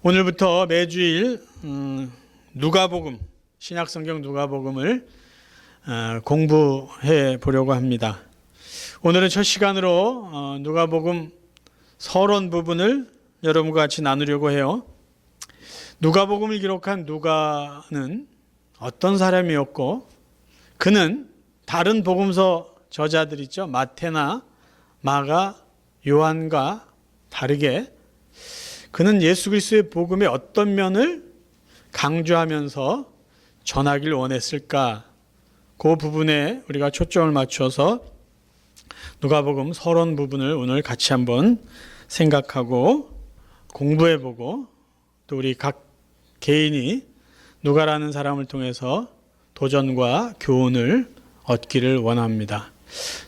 오늘부터 매주일 누가복음, 신약성경 누가복음을 공부해 보려고 합니다. 오늘은 첫 시간으로 누가복음 서론 부분을 여러분과 같이 나누려고 해요. 누가복음을 기록한 누가는 어떤 사람이었고, 그는 다른 복음서 저자들 있죠, 마태나 마가, 요한과 다르게 그는 예수 그리스도의 복음의 어떤 면을 강조하면서 전하길 원했을까? 그 부분에 우리가 초점을 맞춰서 누가복음 서론 부분을 오늘 같이 한번 생각하고 공부해보고, 또 우리 각 개인이 누가라는 사람을 통해서 도전과 교훈을 얻기를 원합니다.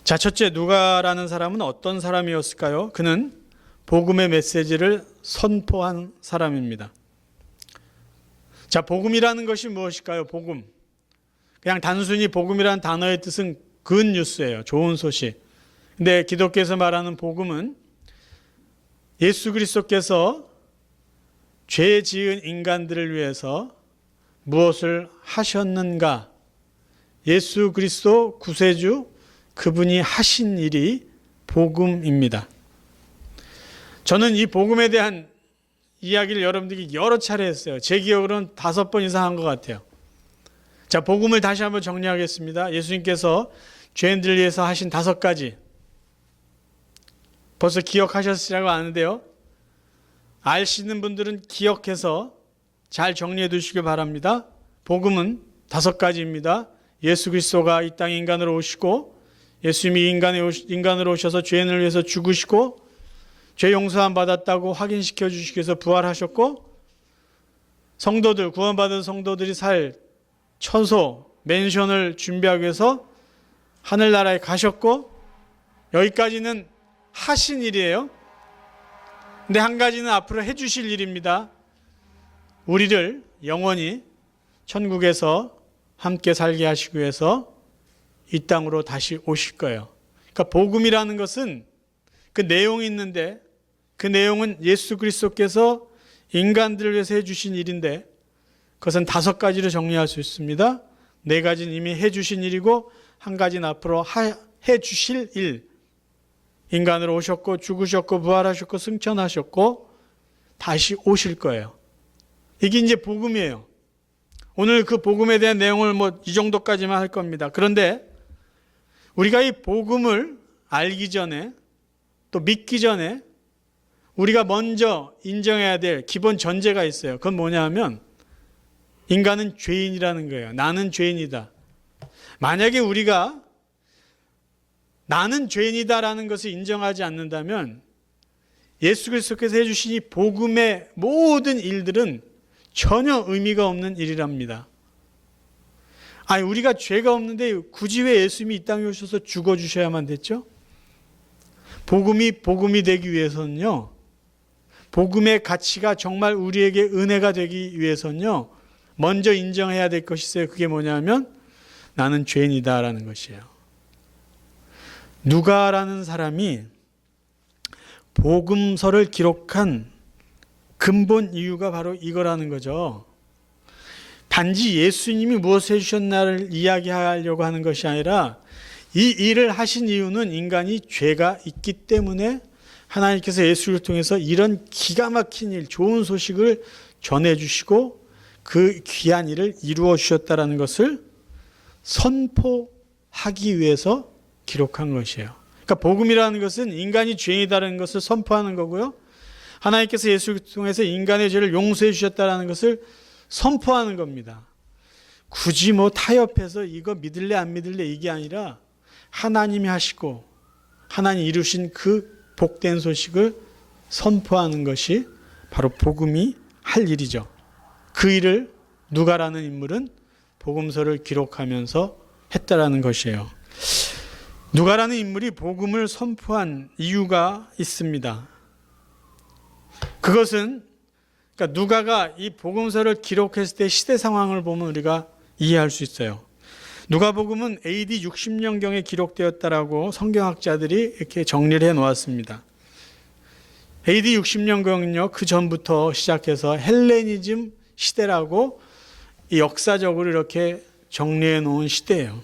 자, 첫째, 누가라는 사람은 어떤 사람이었을까요? 그는 복음의 메시지를 선포한 사람입니다. 자, 복음이라는 것이 무엇일까요? 복음. 그냥 단순히 복음이라는 단어의 뜻은 굿뉴스예요. 좋은 소식. 근데 기독교에서 말하는 복음은 예수 그리스도께서 죄 지은 인간들을 위해서 무엇을 하셨는가? 예수 그리스도 구세주, 그분이 하신 일이 복음입니다. 저는 이 복음에 대한 이야기를 여러분들에게 여러 차례 했어요. 제 기억으로는 5번 이상 한 것 같아요. 자, 복음을 다시 한번 정리하겠습니다. 예수님께서 죄인들을 위해서 하신 5가지. 벌써 기억하셨으라고 아는데요. 아시는 분들은 기억해서 잘 정리해 두시길 바랍니다. 복음은 5가지입니다. 예수 그리스도가 이 땅에 인간으로 오시고, 예수님이 인간으로 오셔서 죄인을 위해서 죽으시고, 죄 용서함 받았다고 확인시켜 주시기 위해서 부활하셨고, 성도들, 구원받은 성도들이 살 처소, 맨션을 준비하기 위해서 하늘나라에 가셨고, 여기까지는 하신 일이에요. 근데 한 가지는 앞으로 해주실 일입니다. 우리를 영원히 천국에서 함께 살게 하시기 위해서 이 땅으로 다시 오실 거예요. 그러니까 복음이라는 것은 그 내용이 있는데, 그 내용은 예수 그리스도께서 인간들을 위해서 해주신 일인데, 그것은 5가지로 정리할 수 있습니다. 4가지는 이미 해주신 일이고, 1가지는 앞으로 해주실 일. 인간으로 오셨고, 죽으셨고, 부활하셨고, 승천하셨고, 다시 오실 거예요. 이게 이제 복음이에요. 오늘 그 복음에 대한 내용을 이 정도까지만 할 겁니다. 그런데 우리가 이 복음을 알기 전에, 또 믿기 전에 우리가 먼저 인정해야 될 기본 전제가 있어요. 그건 뭐냐 하면 인간은 죄인이라는 거예요. 나는 죄인이다. 만약에 우리가 나는 죄인이다라는 것을 인정하지 않는다면 예수 그리스도께서 해주신 이 복음의 모든 일들은 전혀 의미가 없는 일이랍니다. 아니, 우리가 죄가 없는데 굳이 왜 예수님이 이 땅에 오셔서 죽어주셔야만 됐죠? 복음이 되기 위해서는요, 복음의 가치가 정말 우리에게 은혜가 되기 위해서는요, 먼저 인정해야 될 것이 있어요. 그게 뭐냐면 나는 죄인이다라는 것이에요. 누가라는 사람이 복음서를 기록한 근본 이유가 바로 이거라는 거죠. 단지 예수님이 무엇을 해주셨나를 이야기하려고 하는 것이 아니라, 이 일을 하신 이유는 인간이 죄가 있기 때문에 하나님께서 예수를 통해서 이런 기가 막힌 일, 좋은 소식을 전해주시고 그 귀한 일을 이루어 주셨다는 것을 선포하기 위해서 기록한 것이에요. 그러니까 복음이라는 것은 인간이 죄인이다라는 것을 선포하는 거고요, 하나님께서 예수를 통해서 인간의 죄를 용서해 주셨다는 것을 선포하는 겁니다. 굳이 타협해서 이거 믿을래 안 믿을래 이게 아니라 하나님이 하시고 하나님이 이루신 그 복된 소식을 선포하는 것이 바로 복음이 할 일이죠. 그 일을 누가라는 인물은 복음서를 기록하면서 했다라는 것이에요. 누가라는 인물이 복음을 선포한 이유가 있습니다. 그것은 그러니까 누가가 이 복음서를 기록했을 때 시대 상황을 보면 우리가 이해할 수 있어요. 누가복음은 AD 60년경에 기록되었다라고 성경학자들이 이렇게 정리를 해 놓았습니다. AD 60년경은요, 그 전부터 시작해서 헬레니즘 시대라고 역사적으로 이렇게 정리해 놓은 시대예요.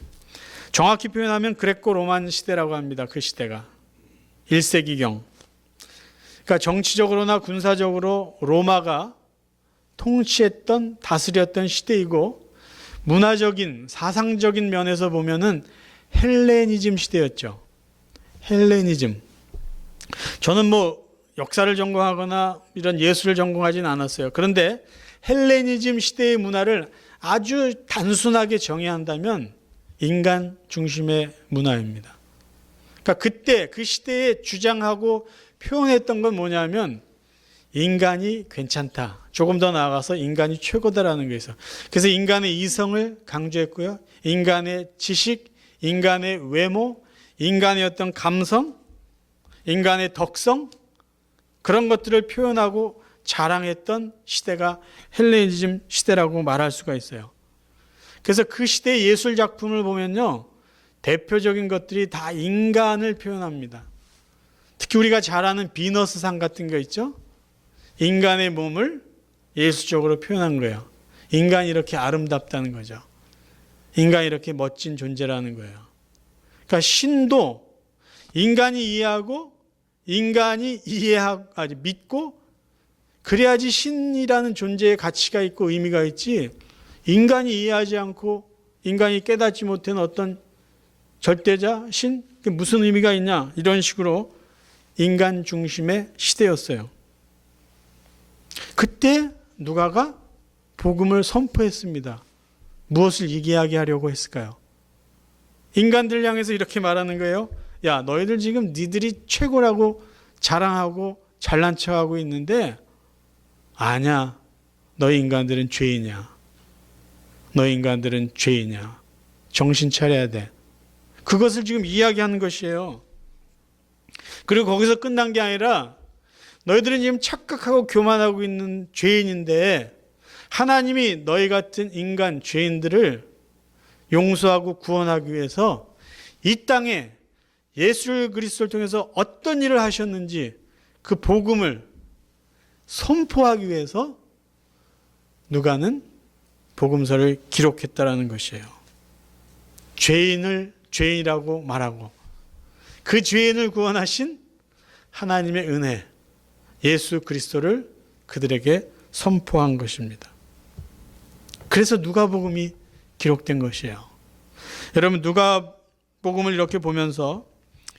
정확히 표현하면 그레코 로만 시대라고 합니다. 그 시대가 1세기경. 그러니까 정치적으로나 군사적으로 로마가 통치했던, 다스렸던 시대이고, 문화적인, 사상적인 면에서 보면은 헬레니즘 시대였죠. 헬레니즘. 저는 역사를 전공하거나 이런 예술을 전공하지는 않았어요. 그런데 헬레니즘 시대의 문화를 아주 단순하게 정의한다면 인간 중심의 문화입니다. 그러니까 그때 그 시대에 주장하고 표현했던 건 뭐냐면 인간이 괜찮다. 조금 더 나아가서 인간이 최고다라는 거에서. 그래서 인간의 이성을 강조했고요. 인간의 지식, 인간의 외모, 인간의 어떤 감성, 인간의 덕성, 그런 것들을 표현하고 자랑했던 시대가 헬레니즘 시대라고 말할 수가 있어요. 그래서 그 시대의 예술 작품을 보면요, 대표적인 것들이 다 인간을 표현합니다. 특히 우리가 잘 아는 비너스상 같은 거 있죠? 인간의 몸을 예술적으로 표현한 거예요. 인간이 이렇게 아름답다는 거죠. 인간이 이렇게 멋진 존재라는 거예요. 그러니까 신도 인간이 이해하고 인간이 믿고 그래야지 신이라는 존재의 가치가 있고 의미가 있지, 인간이 이해하지 않고 인간이 깨닫지 못한 어떤 절대자, 신? 그게 무슨 의미가 있냐? 이런 식으로 인간 중심의 시대였어요. 그때 누가가 복음을 선포했습니다. 무엇을 이야기하려고 했을까요? 인간들 향해서 이렇게 말하는 거예요. 야, 너희들 지금 니들이 최고라고 자랑하고 잘난 척하고 있는데 아니야. 너희 인간들은 죄인이야. 너희 인간들은 죄인이야. 정신 차려야 돼. 그것을 지금 이야기하는 것이에요. 그리고 거기서 끝난 게 아니라 너희들은 지금 착각하고 교만하고 있는 죄인인데 하나님이 너희 같은 인간 죄인들을 용서하고 구원하기 위해서 이 땅에 예수 그리스도를 통해서 어떤 일을 하셨는지 그 복음을 선포하기 위해서 누가는 복음서를 기록했다라는 것이에요. 죄인을 죄인이라고 말하고 그 죄인을 구원하신 하나님의 은혜, 예수 그리스도를 그들에게 선포한 것입니다. 그래서 누가복음이 기록된 것이에요. 여러분, 누가복음을 이렇게 보면서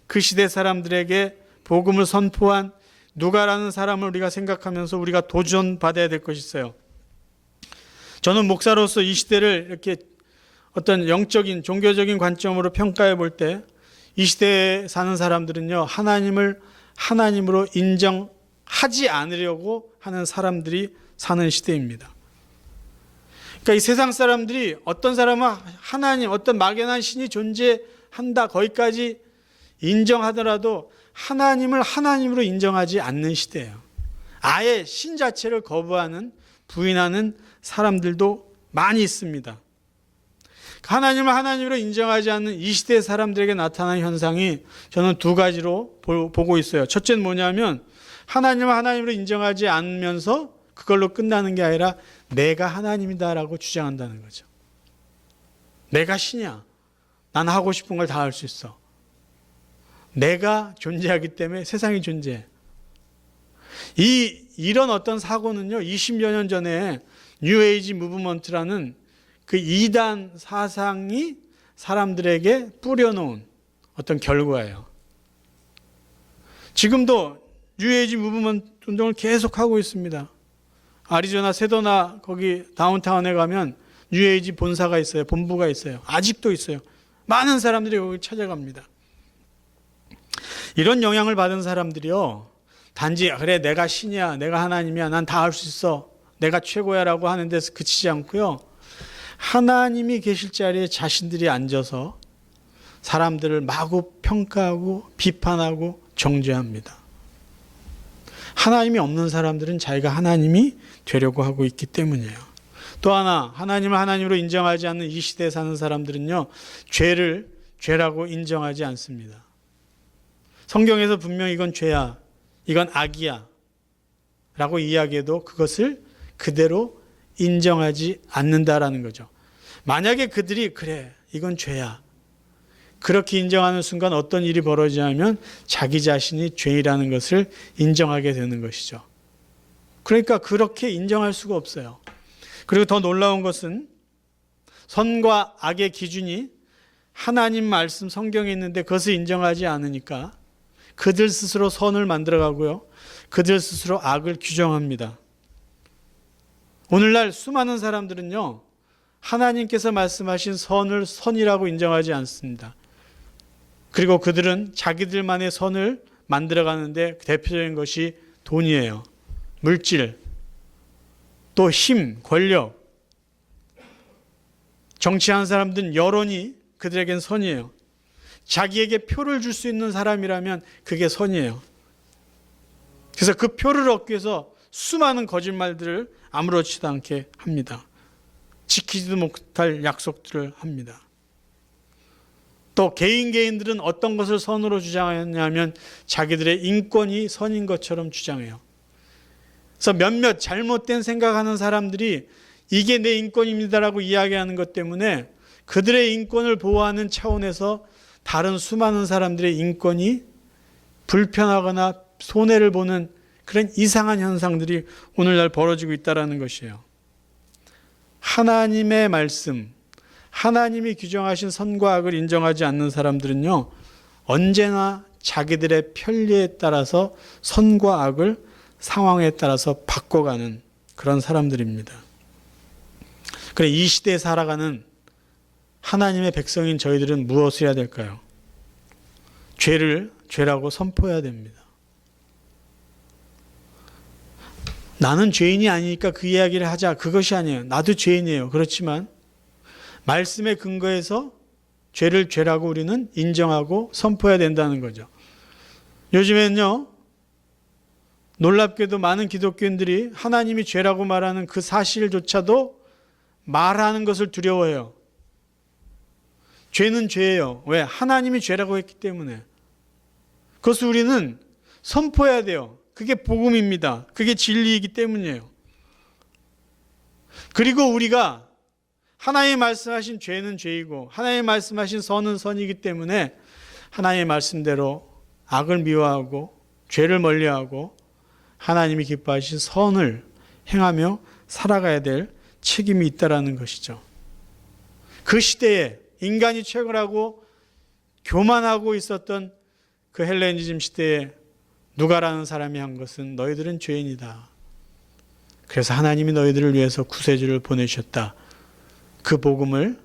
그 시대 사람들에게 복음을 선포한 누가라는 사람을 우리가 생각하면서 우리가 도전받아야 될 것이 있어요. 저는 목사로서 이 시대를 이렇게 어떤 영적인 종교적인 관점으로 평가해 볼 때 이 시대에 사는 사람들은요, 하나님을 하나님으로 인정하지 않으려고 하는 사람들이 사는 시대입니다. 그러니까 이 세상 사람들이 어떤 사람은 하나님, 어떤 막연한 신이 존재한다, 거기까지 인정하더라도 하나님을 하나님으로 인정하지 않는 시대예요. 아예 신 자체를 거부하는, 부인하는 사람들도 많이 있습니다. 하나님을 하나님으로 인정하지 않는 이 시대 사람들에게 나타나는 현상이 저는 두 가지로 보고 있어요. 첫째는 뭐냐면 하나님을 하나님으로 인정하지 않으면서 그걸로 끝나는 게 아니라 내가 하나님이다라고 주장한다는 거죠. 내가 신이야. 난 하고 싶은 걸 다 할 수 있어. 내가 존재하기 때문에 세상이 존재해. 이런 어떤 사고는요, 20여 년 전에 뉴에이지 무브먼트라는 그 이단 사상이 사람들에게 뿌려놓은 어떤 결과예요. 지금도 뉴에이지 무브먼트 운동을 계속하고 있습니다. 아리조나 세도나 거기 다운타운에 가면 뉴에이지 본사가 있어요. 본부가 있어요. 아직도 있어요. 많은 사람들이 여기 찾아갑니다. 이런 영향을 받은 사람들이요, 단지 그래 내가 신이야, 내가 하나님이야, 난 다 할 수 있어, 내가 최고야 라고 하는 데서 그치지 않고요, 하나님이 계실 자리에 자신들이 앉아서 사람들을 마구 평가하고 비판하고 정죄합니다. 하나님이 없는 사람들은 자기가 하나님이 되려고 하고 있기 때문이에요. 또 하나, 하나님을 하나님으로 인정하지 않는 이 시대에 사는 사람들은요, 죄를 죄라고 인정하지 않습니다. 성경에서 분명히 이건 죄야, 이건 악이야 라고 이야기해도 그것을 그대로 인정하지 않는다라는 거죠. 만약에 그들이 그래 이건 죄야 그렇게 인정하는 순간 어떤 일이 벌어지냐면 자기 자신이 죄이라는 것을 인정하게 되는 것이죠. 그러니까 그렇게 인정할 수가 없어요. 그리고 더 놀라운 것은 선과 악의 기준이 하나님 말씀 성경에 있는데 그것을 인정하지 않으니까 그들 스스로 선을 만들어가고요. 그들 스스로 악을 규정합니다. 오늘날 수많은 사람들은요. 하나님께서 말씀하신 선을 선이라고 인정하지 않습니다. 그리고 그들은 자기들만의 선을 만들어가는데 대표적인 것이 돈이에요. 물질, 또 힘, 권력. 정치하는 사람들은 여론이 그들에겐 선이에요. 자기에게 표를 줄 수 있는 사람이라면 그게 선이에요. 그래서 그 표를 얻기 위해서 수많은 거짓말들을 아무렇지도 않게 합니다. 지키지도 못할 약속들을 합니다. 또 개인들은 어떤 것을 선으로 주장하냐면 자기들의 인권이 선인 것처럼 주장해요. 그래서 몇몇 잘못된 생각하는 사람들이 이게 내 인권입니다라고 이야기하는 것 때문에 그들의 인권을 보호하는 차원에서 다른 수많은 사람들의 인권이 불편하거나 손해를 보는 그런 이상한 현상들이 오늘날 벌어지고 있다는 것이에요. 하나님의 말씀, 하나님이 규정하신 선과 악을 인정하지 않는 사람들은요, 언제나 자기들의 편리에 따라서 선과 악을 상황에 따라서 바꿔가는 그런 사람들입니다. 그래, 이 시대에 살아가는 하나님의 백성인 저희들은 무엇을 해야 될까요? 죄를 죄라고 선포해야 됩니다. 나는 죄인이 아니니까 그 이야기를 하자. 그것이 아니에요. 나도 죄인이에요. 그렇지만 말씀에 근거해서 죄를 죄라고 우리는 인정하고 선포해야 된다는 거죠. 요즘엔요, 놀랍게도 많은 기독교인들이 하나님이 죄라고 말하는 그 사실조차도 말하는 것을 두려워해요. 죄는 죄예요. 왜? 하나님이 죄라고 했기 때문에. 그것을 우리는 선포해야 돼요. 그게 복음입니다. 그게 진리이기 때문이에요. 그리고 우리가 하나님이 말씀하신 죄는 죄이고 하나님이 말씀하신 선은 선이기 때문에 하나님의 말씀대로 악을 미워하고 죄를 멀리하고 하나님이 기뻐하신 선을 행하며 살아가야 될 책임이 있다라는 것이죠. 그 시대에 인간이 최고라고 교만하고 있었던 그 헬레니즘 시대에 누가라는 사람이 한 것은 너희들은 죄인이다. 그래서 하나님이 너희들을 위해서 구세주를 보내셨다. 그 복음을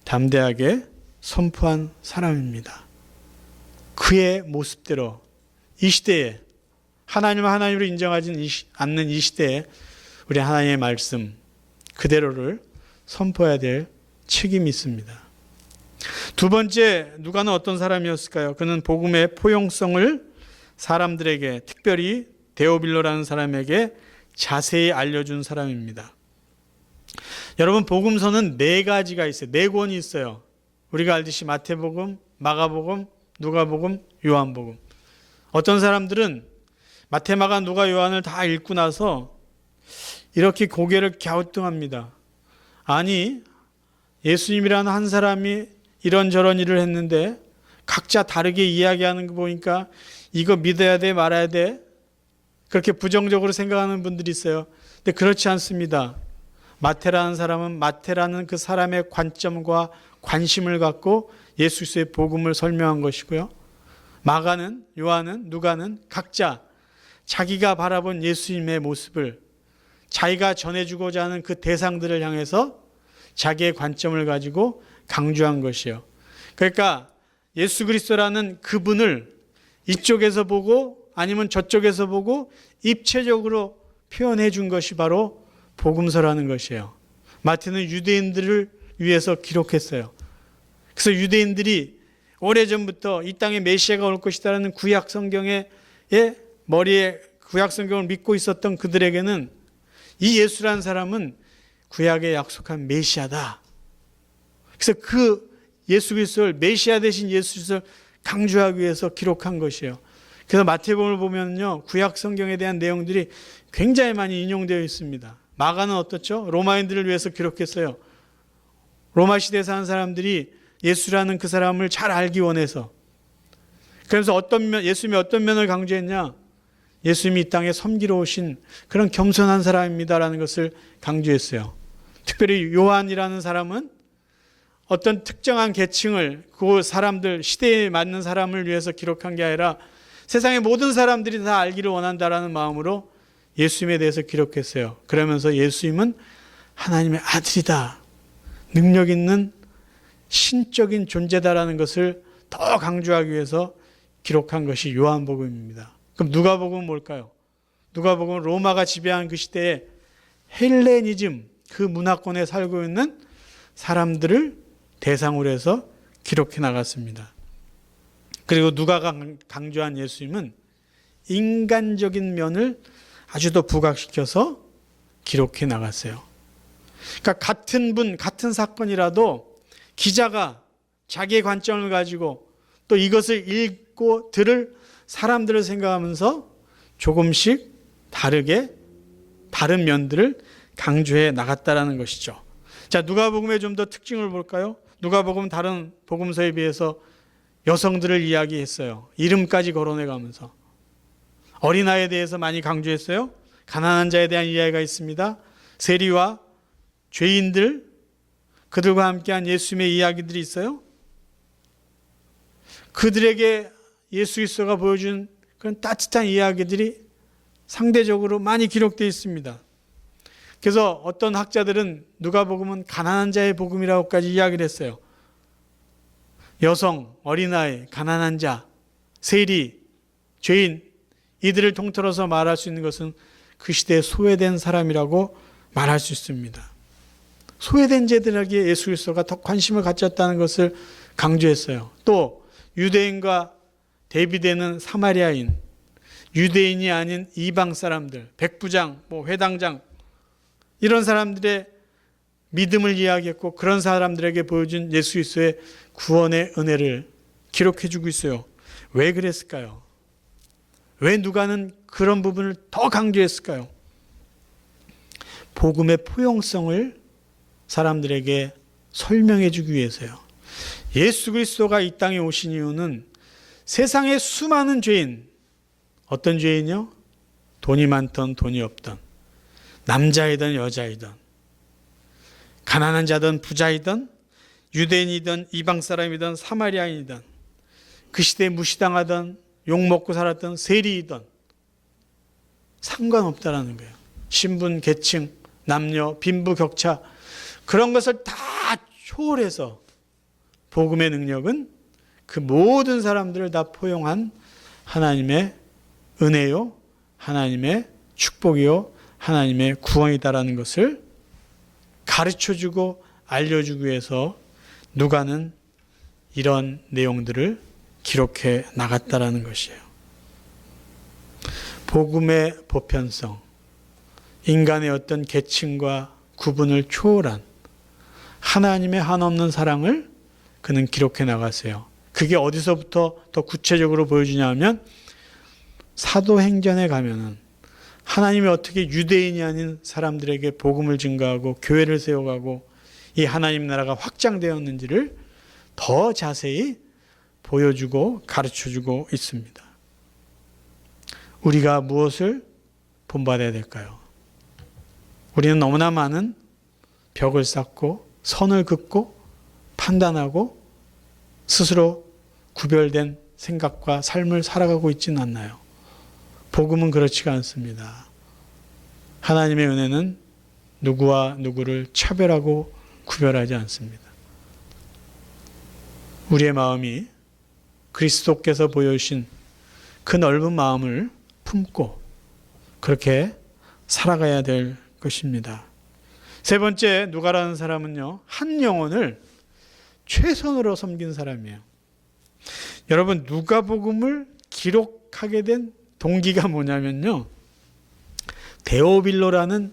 담대하게 선포한 사람입니다. 그의 모습대로 이 시대에 하나님을 하나님으로 인정하지 않는 이 시대에 우리 하나님의 말씀 그대로를 선포해야 될 책임이 있습니다. 두 번째, 누가는 어떤 사람이었을까요? 그는 복음의 포용성을 사람들에게, 특별히 데오빌로라는 사람에게 자세히 알려준 사람입니다. 여러분, 복음서는 4가지가 있어요. 4권이 있어요. 우리가 알듯이 마태복음, 마가복음, 누가복음, 요한복음. 어떤 사람들은 마태, 마가, 누가, 요한을 다 읽고 나서 이렇게 고개를 갸우뚱합니다. 아니, 예수님이라는 한 사람이 이런저런 일을 했는데 각자 다르게 이야기하는 거 보니까 이거 믿어야 돼 말아야 돼? 그렇게 부정적으로 생각하는 분들이 있어요. 근데 그렇지 않습니다. 마태라는 사람은 마태라는 그 사람의 관점과 관심을 갖고 예수 그리스도의 복음을 설명한 것이고요. 마가는, 요한은, 누가는 각자 자기가 바라본 예수님의 모습을 자기가 전해주고자 하는 그 대상들을 향해서 자기의 관점을 가지고 강조한 것이요. 그러니까 예수 그리스도라는 그분을 이쪽에서 보고 아니면 저쪽에서 보고 입체적으로 표현해 준 것이 바로 복음서라는 것이에요. 마태는 유대인들을 위해서 기록했어요. 그래서 유대인들이 오래전부터 이 땅에 메시아가 올 것이다라는 구약 성경의 머리에 구약 성경을 믿고 있었던 그들에게는 이 예수라는 사람은 구약에 약속한 메시아다. 그래서 그 예수 그리스도를 메시아 대신 예수 그리스도를 강조하기 위해서 기록한 것이에요. 그래서 마태복음을 보면요, 구약 성경에 대한 내용들이 굉장히 많이 인용되어 있습니다. 마가는 어떻죠? 로마인들을 위해서 기록했어요. 로마 시대에 사는 사람들이 예수라는 그 사람을 잘 알기 원해서. 그래서 예수님이 어떤 면을 강조했냐? 예수님이 이 땅에 섬기러 오신 그런 겸손한 사람입니다라는 것을 강조했어요. 특별히 요한이라는 사람은 어떤 특정한 계층을, 그 사람들, 시대에 맞는 사람을 위해서 기록한 게 아니라 세상의 모든 사람들이 다 알기를 원한다라는 마음으로 예수님에 대해서 기록했어요. 그러면서 예수님은 하나님의 아들이다, 능력 있는 신적인 존재다라는 것을 더 강조하기 위해서 기록한 것이 요한복음입니다. 그럼 누가복음은 뭘까요? 누가복음은 로마가 지배한 그 시대에 헬레니즘, 그 문화권에 살고 있는 사람들을 대상으로 해서 기록해 나갔습니다. 그리고 누가가 강조한 예수님은 인간적인 면을 아주 더 부각시켜서 기록해 나갔어요. 그러니까 같은 분, 같은 사건이라도 기자가 자기의 관점을 가지고 또 이것을 읽고 들을 사람들을 생각하면서 조금씩 다르게 다른 면들을 강조해 나갔다라는 것이죠. 자, 누가복음의 좀 더 특징을 볼까요? 누가복음은 다른 복음서에 비해서 여성들을 이야기했어요. 이름까지 거론해 가면서. 어린아이에 대해서 많이 강조했어요. 가난한 자에 대한 이야기가 있습니다. 세리와 죄인들, 그들과 함께한 예수님의 이야기들이 있어요. 그들에게 예수 그리스도가 보여준 그런 따뜻한 이야기들이 상대적으로 많이 기록되어 있습니다. 그래서 어떤 학자들은 누가복음은 가난한 자의 복음이라고까지 이야기를 했어요. 여성, 어린아이, 가난한 자, 세리, 죄인, 이들을 통틀어서 말할 수 있는 것은 그 시대에 소외된 사람이라고 말할 수 있습니다. 소외된 자들에게 예수 그리스도가 더 관심을 가졌다는 것을 강조했어요. 또 유대인과 대비되는 사마리아인, 유대인이 아닌 이방 사람들, 백부장, 회당장, 이런 사람들의 믿음을 이야기했고 그런 사람들에게 보여준 예수 그리스도의 구원의 은혜를 기록해주고 있어요. 왜 그랬을까요? 왜 누가는 그런 부분을 더 강조했을까요? 복음의 포용성을 사람들에게 설명해주기 위해서요. 예수 그리스도가 이 땅에 오신 이유는 세상의 수많은 죄인, 어떤 죄인이요? 돈이 많던 돈이 없던, 남자이든 여자이든, 가난한 자든 부자이든, 유대인이든 이방 사람이든 사마리아인이든, 그 시대에 무시당하던 욕먹고 살았던 세리이든 상관없다라는 거예요. 신분, 계층, 남녀, 빈부격차, 그런 것을 다 초월해서 복음의 능력은 그 모든 사람들을 다 포용한 하나님의 은혜요, 하나님의 축복이요, 하나님의 구원이다라는 것을 가르쳐주고 알려주기 위해서 누가는 이런 내용들을 기록해 나갔다라는 것이에요. 복음의 보편성, 인간의 어떤 계층과 구분을 초월한 하나님의 한없는 사랑을 그는 기록해 나갔어요. 그게 어디서부터 더 구체적으로 보여주냐면 사도행전에 가면은 하나님이 어떻게 유대인이 아닌 사람들에게 복음을 증거하고 교회를 세워가고 이 하나님 나라가 확장되었는지를 더 자세히 보여주고 가르쳐주고 있습니다. 우리가 무엇을 본받아야 될까요? 우리는 너무나 많은 벽을 쌓고 선을 긋고 판단하고 스스로 구별된 생각과 삶을 살아가고 있지는 않나요? 복음은 그렇지가 않습니다. 하나님의 은혜는 누구와 누구를 차별하고 구별하지 않습니다. 우리의 마음이 그리스도께서 보여주신 그 넓은 마음을 품고 그렇게 살아가야 될 것입니다. 세 번째, 누가라는 사람은요, 한 영혼을 최선으로 섬긴 사람이에요. 여러분, 누가복음을 기록하게 된 동기가 뭐냐면요, 데오빌로라는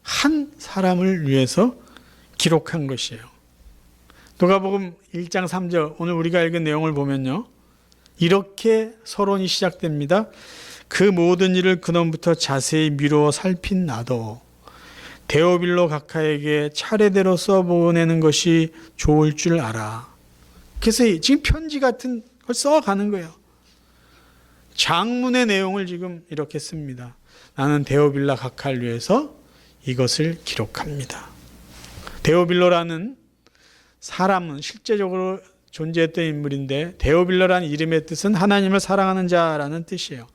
한 사람을 위해서 기록한 것이에요. 누가복음 1장 3절, 오늘 우리가 읽은 내용을 보면요, 이렇게 서론이 시작됩니다. 그 모든 일을 근원부터 자세히 미루어 살핀 나도 데오빌로 각하에게 차례대로 써보내는 것이 좋을 줄 알아. 그래서 지금 편지 같은 걸 써가는 거예요. 장문의 내용을 지금 이렇게 씁니다. 나는 데오빌로 각하를 위해서 이것을 기록합니다. 데오빌로라는 사람은 실제적으로 존재했던 인물인데 데오빌로라는 이름의 뜻은 하나님을 사랑하는 자라는 뜻이에요.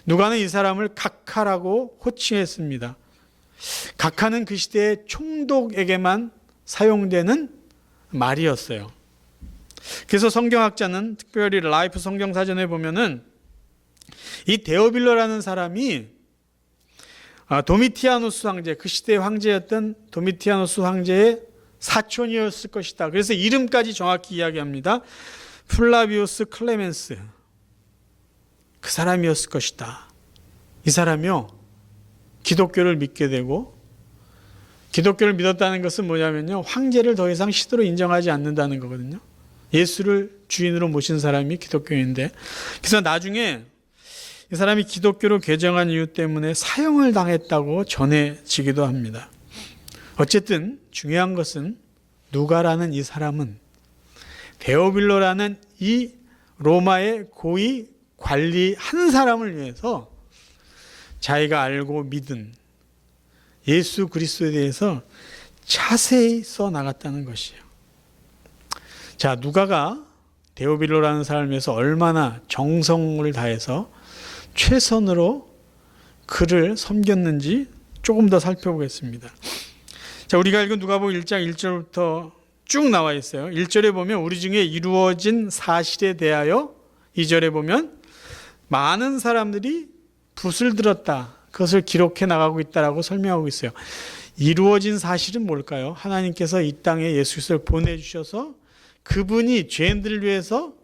누가는 이 사람을 각하라고 호칭했습니다. 각하는 그 시대의 총독에게만 사용되는 말이었어요. 그래서 성경학자는 특별히 라이프 성경사전에 보면은 이 데오빌로라는 사람이 도미티아누스 황제, 그 시대의 황제였던 도미티아누스 황제의 사촌이었을 것이다. 그래서 이름까지 정확히 이야기합니다. 플라비우스 클레멘스, 그 사람이었을 것이다. 이 사람이요, 기독교를 믿게 되고, 기독교를 믿었다는 것은 뭐냐면요, 황제를 더 이상 시도로 인정하지 않는다는 거거든요. 예수를 주인으로 모신 사람이 기독교인데, 그래서 나중에 이 사람이 기독교로 개정한 이유 때문에 사형을 당했다고 전해지기도 합니다. 어쨌든 중요한 것은 누가라는 이 사람은 데오빌로라는 이 로마의 고위 관리 한 사람을 위해서 자기가 알고 믿은 예수 그리스도에 대해서 자세히 써 나갔다는 것이에요. 자, 누가가 데오빌로라는 사람을 위해서 얼마나 정성을 다해서 최선으로 그를 섬겼는지 조금 더 살펴보겠습니다. 자, 우리가 읽은 누가복음 1장 1절부터 쭉 나와 있어요. 1절에 보면 우리 중에 이루어진 사실에 대하여, 2절에 보면 많은 사람들이 붓을 들었다, 그것을 기록해 나가고 있다라고 설명하고 있어요. 이루어진 사실은 뭘까요? 하나님께서 이 땅에 예수 그리스도를 보내주셔서 그분이 죄인들을 위해서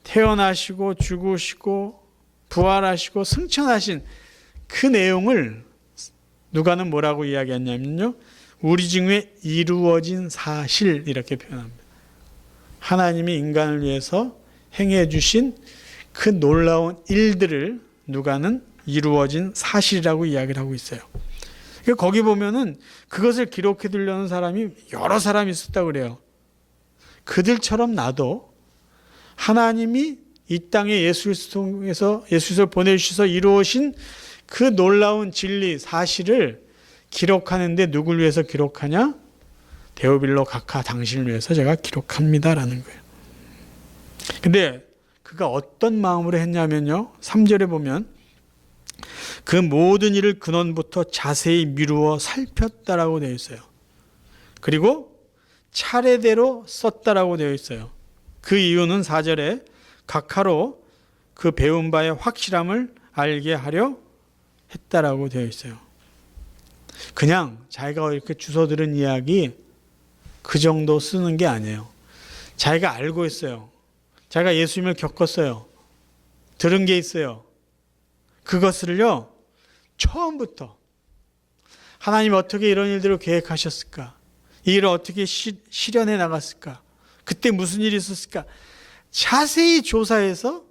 태어나시고 죽으시고 부활하시고 승천하신 그 내용을 누가는 뭐라고 이야기했냐면요, 우리 중에 이루어진 사실, 이렇게 표현합니다. 하나님이 인간을 위해서 행해 주신 그 놀라운 일들을 누가는 이루어진 사실이라고 이야기를 하고 있어요. 거기 보면은 그것을 기록해 두려는 사람이 여러 사람이 있었다고 그래요. 그들처럼 나도 하나님이 이 땅에 예수 그리스도 통해서 예수 그리스도를 보내주셔서 이루어진 그 놀라운 진리, 사실을 기록하는데 누굴 위해서 기록하냐? 데오빌로 각하 당신을 위해서 제가 기록합니다라는 거예요. 근데 그가 어떤 마음으로 했냐면요, 3절에 보면 그 모든 일을 근원부터 자세히 미루어 살폈다라고 되어 있어요. 그리고 차례대로 썼다라고 되어 있어요. 그 이유는 4절에 각하로 그 배운 바의 확실함을 알게 하려 했다라고 되어 있어요. 그냥 자기가 이렇게 주워 들은 이야기 그 정도 쓰는 게 아니에요. 자기가 알고 있어요. 자기가 예수님을 겪었어요. 들은 게 있어요. 그것을요, 처음부터 하나님 어떻게 이런 일들을 계획하셨을까? 이 일을 어떻게 실현해 나갔을까? 그때 무슨 일이 있었을까? 자세히 조사해서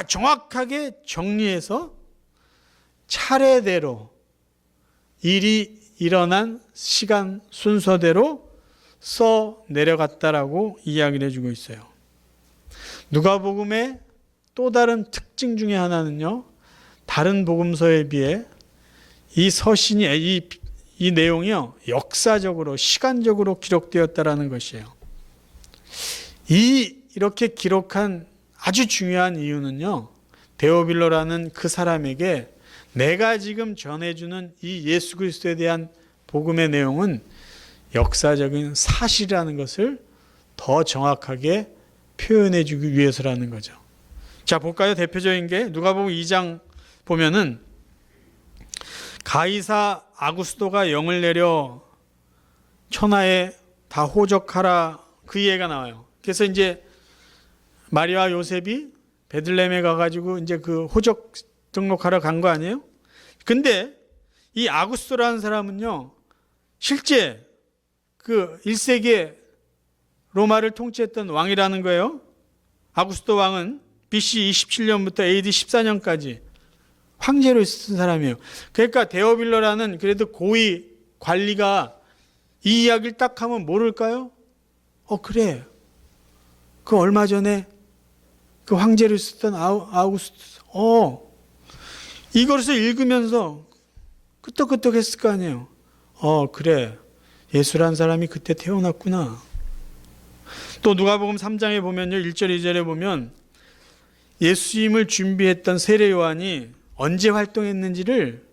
정확하게 정리해서 차례대로 일이 일어난 시간 순서대로 써 내려갔다라고 이야기를 해주고 있어요. 누가복음의 또 다른 특징 중에 하나는요, 다른 복음서에 비해 이 서신이, 이 내용이요, 역사적으로 시간적으로 기록되었다라는 것이에요. 이렇게 기록한 아주 중요한 이유는요, 데오빌로라는 그 사람에게 내가 지금 전해주는 이 예수 그리스도에 대한 복음의 내용은 역사적인 사실이라는 것을 더 정확하게 표현해 주기 위해서라는 거죠. 자, 볼까요? 대표적인 게 누가복음 2장 보면은 가이사 아구스도가 영을 내려 천하에 다 호적하라, 그 예가 나와요. 그래서 이제 마리아와 요셉이 베들레헴에 가가지고 이제 그 호적 등록하러 간 거 아니에요? 근데 이 아구스토라는 사람은요, 실제 그 1세기에 로마를 통치했던 왕이라는 거예요. 아구스도 왕은 BC 27년부터 AD 14년까지 황제로 있었던 사람이에요. 그러니까 데오빌러라는 그래도 고위 관리가 이 이야기를 딱 하면 모를까요? 그래. 그 얼마 전에 그 황제로 있었던 아우구스투스. 이것을 읽으면서 끄떡끄떡 했을 거 아니에요. 그래. 예수라는 사람이 그때 태어났구나. 또 누가복음 3장에 보면요. 1절 2절에 보면 예수님을 준비했던 세례 요한이 언제 활동했는지를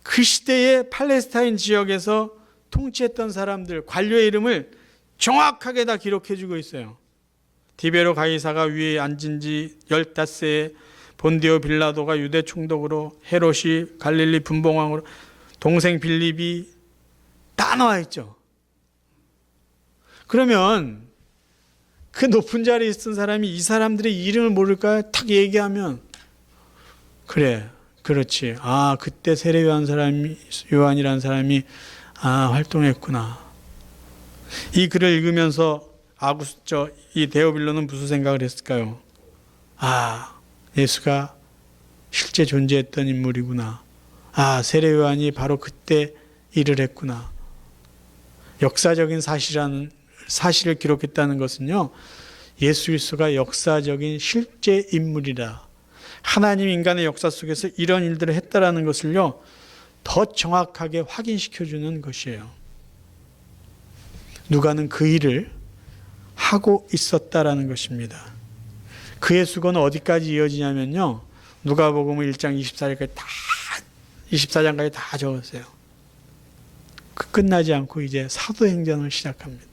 그 시대의 팔레스타인 지역에서 통치했던 사람들, 관료의 이름을 정확하게 다 기록해 주고 있어요. 디베로 가이사가 위에 앉은 지 15세에 본디오 빌라도가 유대 총독으로, 헤롯이 갈릴리 분봉왕으로, 동생 빌립이 다 나와 있죠. 그러면 그 높은 자리에 있던 사람이 이 사람들의 이름을 모를까요? 탁 얘기하면 그래, 그렇지. 그때 세례 요한이라는 사람이 활동했구나. 이 글을 읽으면서 이 데오빌로는 무슨 생각을 했을까요? 예수가 실제 존재했던 인물이구나. 세례 요한이 바로 그때 일을 했구나. 역사적인 사실을 기록했다는 것은요, 예수 그리스도가 역사적인 실제 인물이라, 하나님 인간의 역사 속에서 이런 일들을 했다라는 것을요, 더 정확하게 확인시켜주는 것이에요. 누가는 그 일을 하고 있었다라는 것입니다. 그의 수고는 어디까지 이어지냐면요, 누가복음 1장 24장까지 다 적었어요. 끝나지 않고 이제 사도행전을 시작합니다.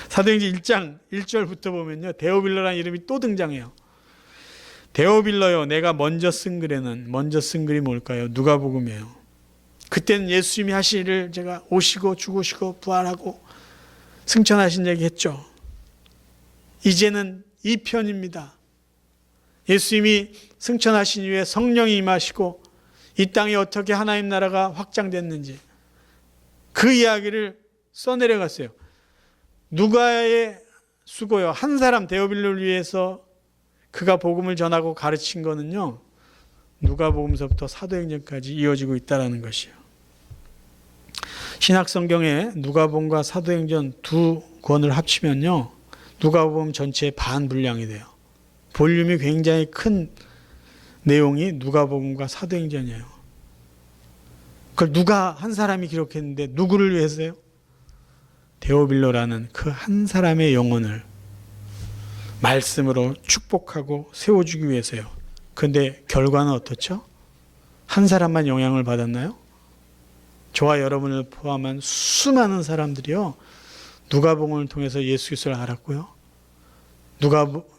사도행전 1장 1절부터 보면요, 데오빌러라는 이름이 또 등장해요. 데오빌러요, 내가 먼저 쓴 글이 뭘까요? 누가복음이에요. 그때는 예수님이 하신 일을 제가 오시고 죽으시고 부활하고 승천하신 얘기 했죠. 이제는 2편입니다. 예수님이 승천하신 이후에 성령이 임하시고 이 땅에 어떻게 하나님 나라가 확장됐는지 그 이야기를 써내려갔어요. 누가의 수고요, 한 사람 데오빌로를 위해서 그가 복음을 전하고 가르친 거는요, 누가복음서부터 사도행전까지 이어지고 있다는 것이에요. 신약성경에 누가복음과 사도행전 두 권을 합치면요, 누가복음 전체의 반 분량이 돼요. 볼륨이 굉장히 큰 내용이 누가복음과 사도행전이에요. 그걸 누가 한 사람이 기록했는데 누구를 위해서요? 데오빌로라는 그 한 사람의 영혼을 말씀으로 축복하고 세워주기 위해서요. 그런데 결과는 어떻죠? 한 사람만 영향을 받았나요? 저와 여러분을 포함한 수많은 사람들이요, 누가복음을 통해서 예수 그리스도를 알았고요,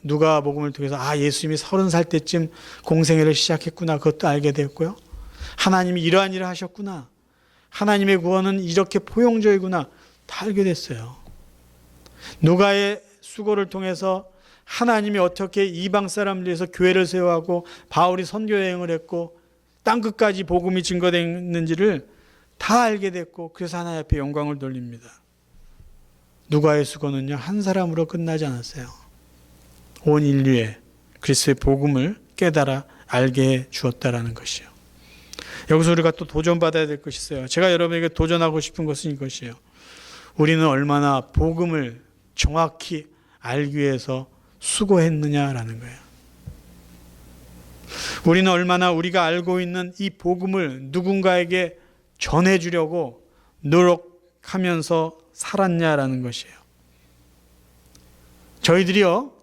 누가복음을 통해서 예수님이 30살 때쯤 공생애를 시작했구나, 그것도 알게 됐고요, 하나님이 이러한 일을 하셨구나, 하나님의 구원은 이렇게 포용적이구나, 다 알게 됐어요. 누가의 수고를 통해서 하나님이 어떻게 이방 사람을 위해서 교회를 세워하고 바울이 선교 여행을 했고 땅끝까지 복음이 증거됐는지를 다 알게 됐고, 그래서 하나님 앞에 영광을 돌립니다. 누가의 수고는요, 한 사람으로 끝나지 않았어요. 온 인류에 그리스도의 복음을 깨달아 알게 해 주었다라는 것이요. 여기서 우리가 또 도전받아야 될 것이 있어요. 제가 여러분에게 도전하고 싶은 것은 이것이에요. 우리는 얼마나 복음을 정확히 알기 위해서 수고했느냐라는 거예요. 우리는 얼마나 우리가 알고 있는 이 복음을 누군가에게 전해주려고 노력하면서 살았냐라는 것이에요. 저희들이요,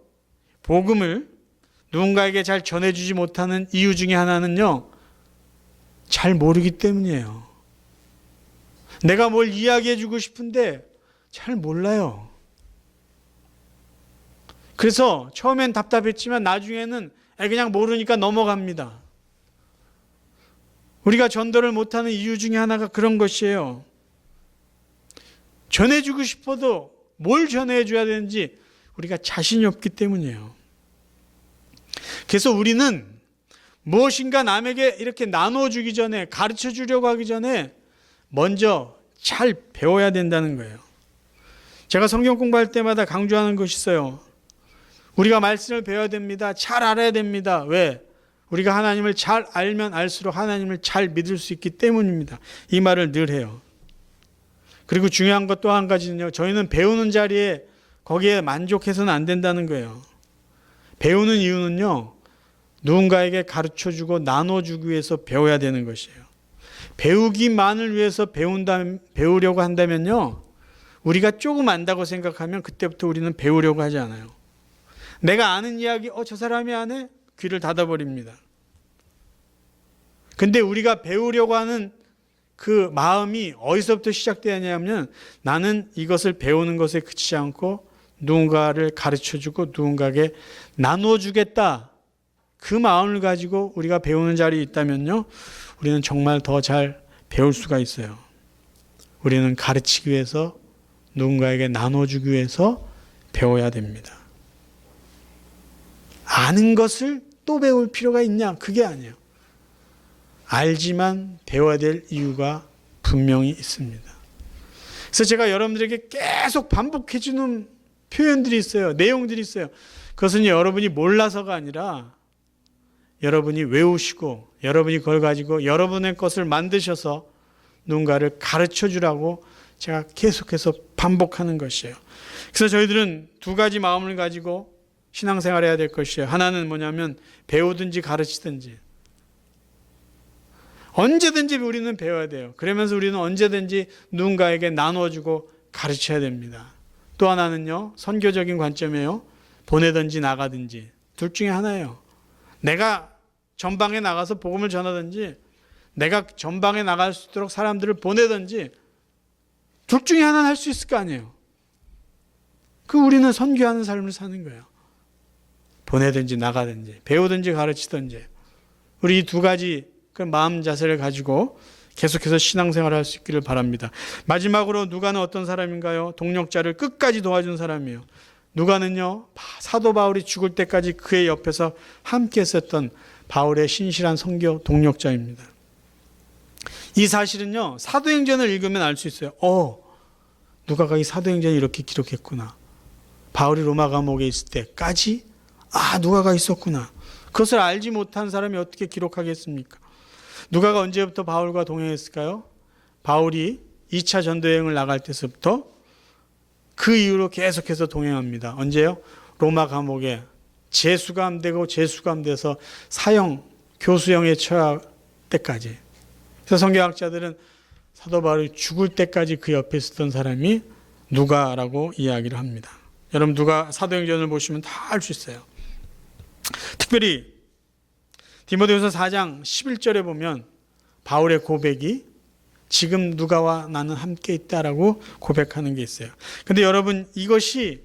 복음을 누군가에게 잘 전해주지 못하는 이유 중에 하나는요, 잘 모르기 때문이에요. 내가 뭘 이야기해주고 싶은데 잘 몰라요. 그래서 처음엔 답답했지만 나중에는 그냥 모르니까 넘어갑니다. 우리가 전도를 못하는 이유 중에 하나가 그런 것이에요. 전해주고 싶어도 뭘 전해줘야 되는지 우리가 자신이 없기 때문이에요. 그래서 우리는 무엇인가 남에게 이렇게 나눠주기 전에, 가르쳐 주려고 하기 전에 먼저 잘 배워야 된다는 거예요. 제가 성경 공부할 때마다 강조하는 것이 있어요. 우리가 말씀을 배워야 됩니다. 잘 알아야 됩니다. 왜? 우리가 하나님을 잘 알면 알수록 하나님을 잘 믿을 수 있기 때문입니다. 이 말을 늘 해요. 그리고 중요한 것 또 한 가지는요. 저희는 배우는 자리에 거기에 만족해서는 안 된다는 거예요. 배우는 이유는요. 누군가에게 가르쳐주고 나눠주기 위해서 배워야 되는 것이에요. 배우기만을 위해서 배우려고 한다면요. 우리가 조금 안다고 생각하면 그때부터 우리는 배우려고 하지 않아요. 내가 아는 이야기, 저 사람이 안 해? 귀를 닫아버립니다. 근데 우리가 배우려고 하는 그 마음이 어디서부터 시작되냐면 나는 이것을 배우는 것에 그치지 않고 누군가를 가르쳐주고 누군가에게 나눠주겠다. 그 마음을 가지고 우리가 배우는 자리에 있다면요. 우리는 정말 더 잘 배울 수가 있어요. 우리는 가르치기 위해서 누군가에게 나눠주기 위해서 배워야 됩니다. 아는 것을 또 배울 필요가 있냐? 그게 아니에요. 알지만 배워야 될 이유가 분명히 있습니다. 그래서 제가 여러분들에게 계속 반복해주는 표현들이 있어요. 내용들이 있어요. 그것은 여러분이 몰라서가 아니라 여러분이 외우시고 여러분이 그걸 가지고 여러분의 것을 만드셔서 누군가를 가르쳐 주라고 제가 계속해서 반복하는 것이에요. 그래서 저희들은 두 가지 마음을 가지고 신앙생활해야 될 것이에요. 하나는 뭐냐면 배우든지 가르치든지 언제든지 우리는 배워야 돼요. 그러면서 우리는 언제든지 누군가에게 나눠주고 가르쳐야 됩니다. 또 하나는요. 선교적인 관점이에요. 보내든지 나가든지 둘 중에 하나예요. 내가 전방에 나가서 복음을 전하든지 내가 전방에 나갈 수 있도록 사람들을 보내든지 둘 중에 하나는 할 수 있을 거 아니에요. 우리는 선교하는 삶을 사는 거예요. 보내든지 나가든지 배우든지 가르치든지 우리 이 두 가지 그 마음 자세를 가지고 계속해서 신앙생활을 할 수 있기를 바랍니다. 마지막으로 누가는 어떤 사람인가요? 동력자를 끝까지 도와준 사람이에요. 누가는요, 사도 바울이 죽을 때까지 그의 옆에서 함께 있었던 바울의 신실한 선교 동력자입니다. 이 사실은요, 사도행전을 읽으면 알 수 있어요. 누가가 이 사도행전을 이렇게 기록했구나. 바울이 로마 감옥에 있을 때까지 누가가 있었구나. 그것을 알지 못한 사람이 어떻게 기록하겠습니까? 누가가 언제부터 바울과 동행했을까요? 바울이 2차 전도여행을 나갈 때서부터 그 이후로 계속해서 동행합니다. 언제요? 로마 감옥에 재수감되고 재수감돼서 사형, 교수형에 처할 때까지. 그래서 성경학자들은 사도 바울이 죽을 때까지 그 옆에 있었던 사람이 누가라고 이야기를 합니다. 여러분 누가 사도행전을 보시면 다 알 수 있어요. 특별히 디모데후서 4장 11절에 보면 바울의 고백이 지금 누가와 나는 함께 있다라고 고백하는 게 있어요. 근데 여러분 이것이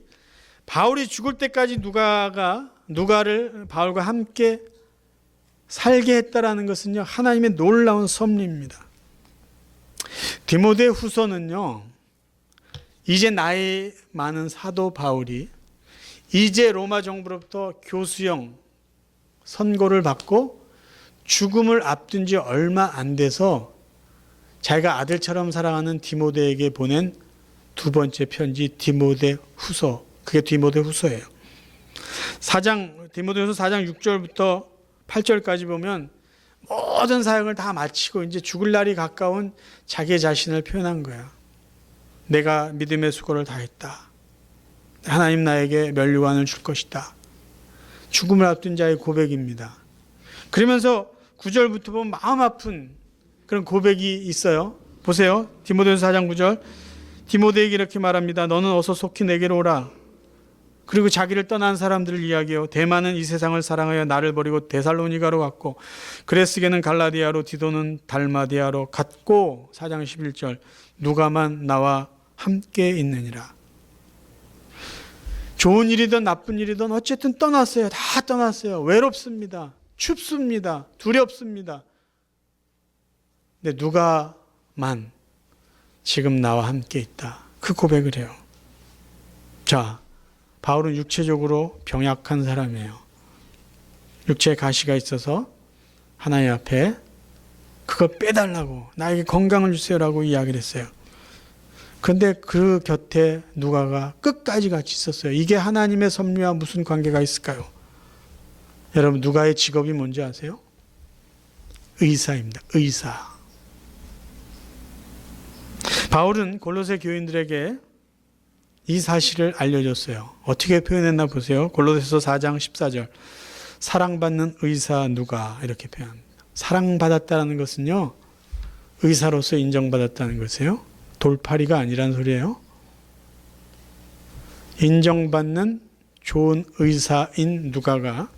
바울이 죽을 때까지 누가를 바울과 함께 살게 했다라는 것은요, 하나님의 놀라운 섭리입니다. 디모데후서는요, 이제 나이 많은 사도 바울이 이제 로마 정부로부터 교수형 선고를 받고 죽음을 앞둔 지 얼마 안 돼서 자기가 아들처럼 사랑하는 디모데에게 보낸 두 번째 편지 디모데후서, 그게 디모데후서예요. 디모데후서 4장 6절부터 8절까지 보면 모든 사역을 다 마치고 이제 죽을 날이 가까운 자기 자신을 표현한 거야. 내가 믿음의 수고를 다했다. 하나님 나에게 면류관을 줄 것이다. 죽음을 앞둔 자의 고백입니다. 그러면서 9절부터 보면 마음 아픈 그런 고백이 있어요. 보세요. 디모데후서 4장 9절. 디모데에게 이렇게 말합니다. 너는 어서 속히 내게로 오라. 그리고 자기를 떠난 사람들을 이야기해요. 대만은 이 세상을 사랑하여 나를 버리고 데살로니가로 갔고 그레스게는 갈라디아로 디도는 달마디아로 갔고 4장 11절. 누가만 나와 함께 있느니라. 좋은 일이든 나쁜 일이든 어쨌든 떠났어요. 다 떠났어요. 외롭습니다. 춥습니다. 두렵습니다. 근데 누가만 지금 나와 함께 있다. 그 고백을 해요. 자, 바울은 육체적으로 병약한 사람이에요. 육체에 가시가 있어서 하나님 앞에 그거 빼달라고 나에게 건강을 주세요라고 이야기를 했어요. 근데 그 곁에 누가가 끝까지 같이 있었어요. 이게 하나님의 섭리와 무슨 관계가 있을까요? 여러분, 누가의 직업이 뭔지 아세요? 의사입니다. 의사. 바울은 골로새 교인들에게 이 사실을 알려줬어요. 어떻게 표현했나 보세요. 골로새서 4장 14절. 사랑받는 의사 누가, 이렇게 표현합니다. 사랑받았다는 것은요, 의사로서 인정받았다는 것이에요. 돌팔이가 아니란 소리예요. 인정받는 좋은 의사인 누가가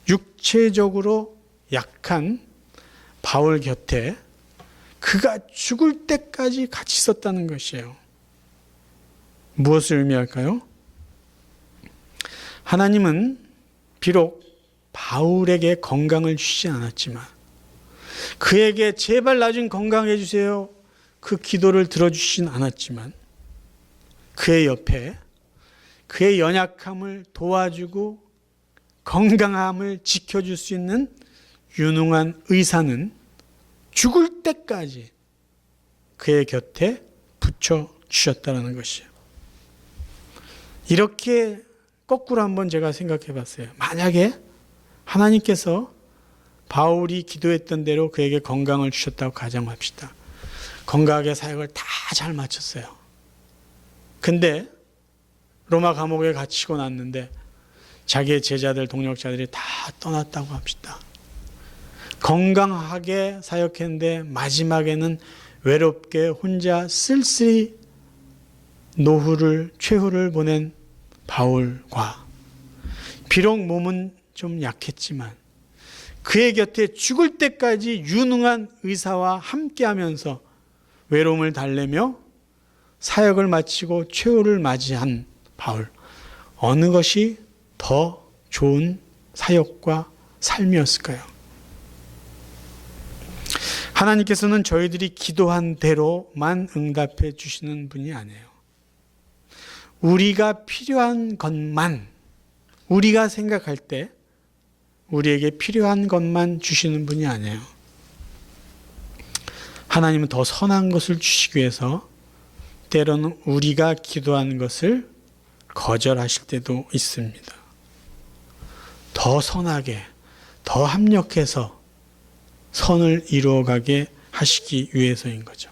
육체적으로 약한 바울 곁에 그가 죽을 때까지 같이 있었다는 것이에요. 무엇을 의미할까요? 하나님은 비록 바울에게 건강을 주시지 않았지만 그에게 제발 나 좀 건강해 주세요, 그 기도를 들어주시진 않았지만 그의 옆에 그의 연약함을 도와주고 건강함을 지켜줄 수 있는 유능한 의사는 죽을 때까지 그의 곁에 붙여주셨다는 것이에요. 이렇게 거꾸로 한번 제가 생각해 봤어요. 만약에 하나님께서 바울이 기도했던 대로 그에게 건강을 주셨다고 가정합시다. 건강하게 사역을 다 잘 마쳤어요. 근데 로마 감옥에 갇히고 났는데 자기의 제자들, 동력자들이 다 떠났다고 합시다. 건강하게 사역했는데 마지막에는 외롭게 혼자 쓸쓸히 최후를 보낸 바울과 비록 몸은 좀 약했지만 그의 곁에 죽을 때까지 유능한 의사와 함께하면서 외로움을 달래며 사역을 마치고 최후를 맞이한 바울, 어느 것이 더 좋은 사역과 삶이었을까요? 하나님께서는 저희들이 기도한 대로만 응답해 주시는 분이 아니에요. 우리가 필요한 것만, 우리가 생각할 때 우리에게 필요한 것만 주시는 분이 아니에요. 하나님은 더 선한 것을 주시기 위해서 때로는 우리가 기도하는 것을 거절하실 때도 있습니다. 더 선하게, 더 합력해서 선을 이루어가게 하시기 위해서인 거죠.